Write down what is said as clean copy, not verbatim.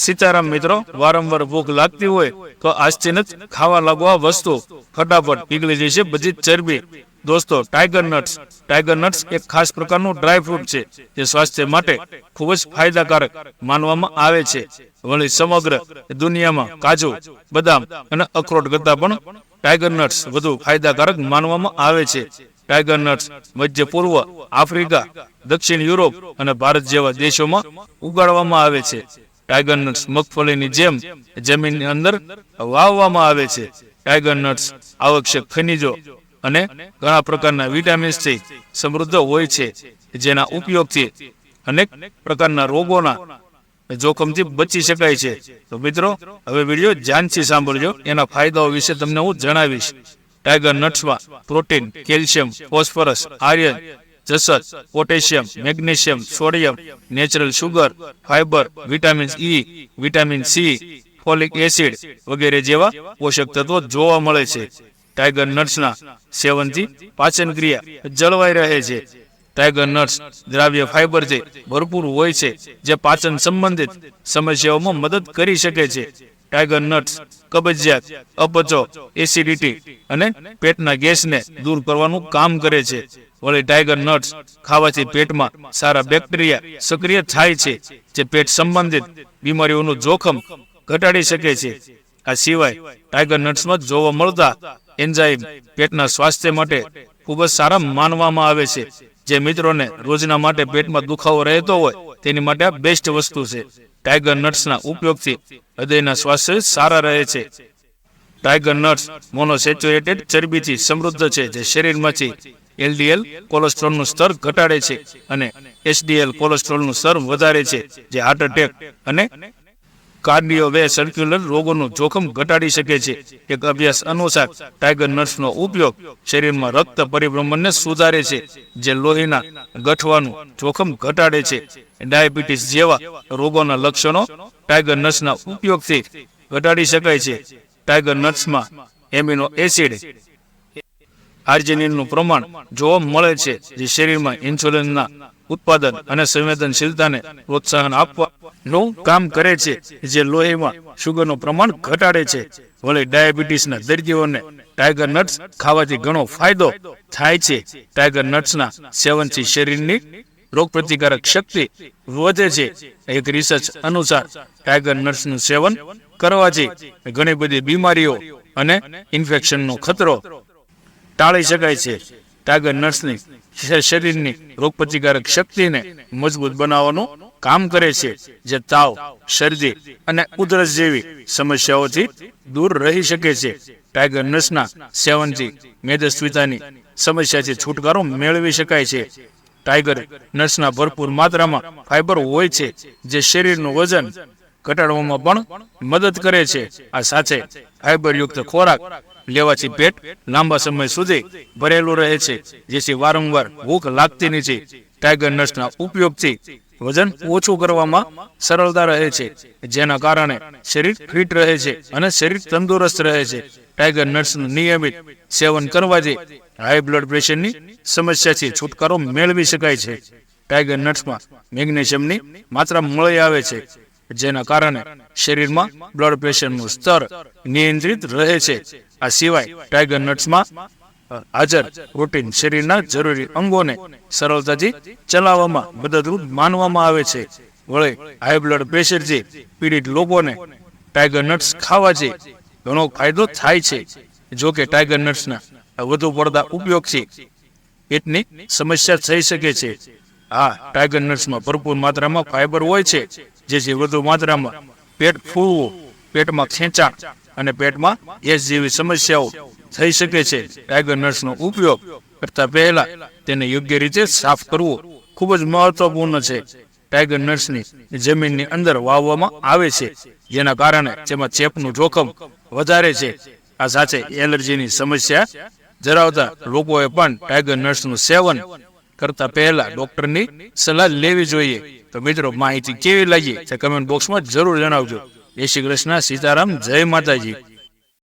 સીતારામ મિત્રો, વારંવાર ભૂખ લાગતી હોય તો આજથી જ ખાવા લાગવા વસ્તુ ફટાફટ પીગળી જશે બધી ચરબી. દોસ્તો, ટાઈગર નટ્સ એક ખાસ પ્રકારનું ડ્રાય ફ્રૂટ છે જે સ્વાસ્થ્ય માટે ખૂબ જ ફાયદાકારક માનવામાં આવે છે. વળી સમગ્ર દુનિયામાં કાજુ, બદામ અને અખરોટ કરતા પણ ટાઈગર નટ્સ વધુ ફાયદાકારક માનવામાં આવે છે. ટાઈગર નટ્સ મધ્ય પૂર્વ, આફ્રિકા, દક્ષિણ યુરોપ અને ભારત જેવા દેશોમાં ઉગાડવામાં આવે છે. ટાઈગર નટ્સ મગફળીની જેમ જમીનની અંદર વાવવામાં આવે છે. ટાઈગર નટ્સ આવશ્યક ખનિજો અને ઘણા પ્રકારના વિટામિન્સથી સમૃદ્ધ હોય છે, જેના ઉપયોગથી અનેક પ્રકારના રોગોના જોખમથી બચી શકાય છે. તો મિત્રો, હવે વિડીયો ધ્યાનથી સાંભળજો. એના ફાયદાઓ વિશે તમને હું જણાવીશ. ટાઈગર નટ્સમાં પ્રોટીન, કેલ્શિયમ, ફોસ્ફરસ, આયર્ન, જસત, potassium, magnesium, sodium, natural sugar, fibre, vitamin E, vitamin C, folic acid વગેરે જેવા પોષક તત્વો જોવા મળે છે. ટાઈગર નટ્સના સેવનથી પાચન ક્રિયા જળવાઈ રહે છે. ટાઈગર નટ્સ દ્રાવ્ય ફાઇબરથી ભરપૂર હોય છે, જે પાચન સંબંધિત સમસ્યાઓમાં મદદ કરી શકે છે. ટાઈગર નટ્સ કબજિયાત, અપચો, એસિડિટી અને પેટના ગેસને દૂર કરવાનું કામ કરે છે. વળી ટાઈગર નટ્સ ખાવાથી પેટમાં સારા બેક્ટેરિયા સક્રિય થાય છે, જે પેટ સંબંધિત બીમારીઓનું જોખમ ઘટાડી શકે છે. આ સિવાય ટાઈગર નટ્સમાં જોવા મળતા એન્ઝાઇમ પેટના સ્વાસ્થ્ય માટે ખૂબ જ સારા માનવામાં આવે છે. જે મિત્રોને રોજના માટે પેટમાં દુખાવો રહેતો હોય તેની માટે આ બેસ્ટ વસ્તુ છે. ટાઈગર નટ્સના ઉપયોગથી હૃદયના સ્વાસ્થ્ય સારા રહે છે. ટાઈગર નટ્સ મોનોસેચ્યુરેટેડ ચરબીથી સમૃદ્ધ છે, જે શરીરમાંથી એલડીએલ કોલેસ્ટ્રોલનું સ્તર ઘટાડે છે અને એચડીએલ કોલેસ્ટ્રોલનું સ્તર વધારે છે, જે હાર્ટ એટેક અને કાર્ડિયોવેસ્ક્યુલર રોગોનું જોખમ ઘટાડી શકે છે. એક અભ્યાસ અનુસાર ટાઈગર નટ્સનો ઉપયોગ શરીરમાં રક્ત પરિભ્રમણને સુધારે છે, જે લોહીના ગઠવાનું જોખમ ઘટાડે છે. ડાયાબિટીસ જેવા રોગોના લક્ષણો ટાઈગર નટ્સના ઉપયોગથી ઘટાડી શકાય છે. ટાઈગર નટ્સમાં એમિનો એસિડ, આર્જિનિનનું પ્રમાણ જોવા મળે છે, જે શરીરમાં ઇન્સ્યુલિનના ઉત્પાદન અને સંવેદનશીલતાને પ્રોત્સાહન આપવાનું કામ કરે છે, જે લોહીમાં શુગરનું પ્રમાણ ઘટાડે છે. વળી ડાયાબિટીસના દર્દીઓને ટાઈગર નટ્સ ખાવાથી ઘણો ફાયદો થાય છે. ટાઈગર નટ્સના સેવનથી શરીરની રોગપ્રતિકારક શક્તિ વધે છે. એક રિસર્ચ અનુસાર ટાઈગર નટ્સનું સેવન કરવાથી ઘણી બધી બીમારીઓ અને ઇન્ફેક્શનનો ખતરો ટાળી શકાય છે. ટાઈગર નટ્સની શરીરની રોગપ્રતિકારક શક્તિને મજબૂત બનાવવાનું કામ કરે છે, જે તાવ, શરદી અને ઉધરસ જેવી સમસ્યાઓથી દૂર રહી શકે છે. ટાઈગર નટ્સના સેવનથી મેદસ્વીતાની સમસ્યાથી છુટકારો મેળવી શકાય છે. ટાઈગર નટ્સના ભરપૂર માત્રામાં ફાઇબર હોય છે, જે શરીરનું વજન ઘટાડવામાં પણ મદદ કરે છે. આ સાથે ફાઇબરયુક્ત ખોરાક લેવાથી પેટ લાંબા સમય સુધી ભરેલું રહે છે, જેથી વારંવાર ભૂખ લાગતી નથી. ટાઈગર નટ્સના ઉપયોગથી વજન ઓછું કરવામાં સરળતા રહે છે, જેના કારણે શરીર ફિટ રહે છે અને શરીર તંદુરસ્ત રહે છે. ટાઈગર નટ્સનું નિયમિત સેવન કરવાથી હાઈ બ્લડ પ્રેશરની સમસ્યાથી છુટકારો મેળવી શકાય છે. ટાઈગર નટ્સમાં મેગ્નેશિયમની માત્રા મળી આવે છે, જેના કારણે શરીરમાં બ્લડ પ્રેશરનું સ્તર નિયંત્રિત રહે છે. આ સિવાય ટાઈગર નટ્સમાં હાજર પ્રોટીન શરીરના જરૂરી અંગોને સરળતાથી ચલાવવામાં મદદરૂપ માનવામાં આવે છે. વળી હાઈ બ્લડ પ્રેશરથી પીડિત લોકોને ટાઈગર નટ્સ ખાવાથી ઘણો ફાયદો થાય છે. જો કે ટાઈગર નટ્સના વધુ પડતા ઉપયોગથી પેટની સમસ્યા થઈ શકે છે. આ ટાઈગર નટ્સમાં ભરપૂર માત્રામાં ફાઇબર હોય છે, જેથી વધુ માત્રામાં પેટ ફૂલવું, પેટમાં ખેંચાણ અને પેટમાં ગેસ જેવી સમસ્યાઓ થઈ શકે છે. ટાઈગર નટ્સનો ઉપયોગ કરતા પહેલા તેને યોગ્ય રીતે સાફ કરવું ખૂબ જ મહત્વપૂર્ણ છે. ટાઈગર નટ્સની જમીનની અંદર વાવવામાં આવે છે, જેના કારણે તેમાં ચેપનું જોખમ વધારે છે. આ સાથે એલર્જીની સમસ્યા ધરાવતા લોકોએ પણ ટાઈગર નટ્સનું સેવન કરતા પહેલા ડોક્ટરની સલાહ લેવી જોઈએ. તો મિત્રો, માહિતી કેવી લાગી તે કમેન્ટ બોક્સમાં જરૂર જણાવજો. જય શ્રી કૃષ્ણ, સીતારામ, જય માતાજી.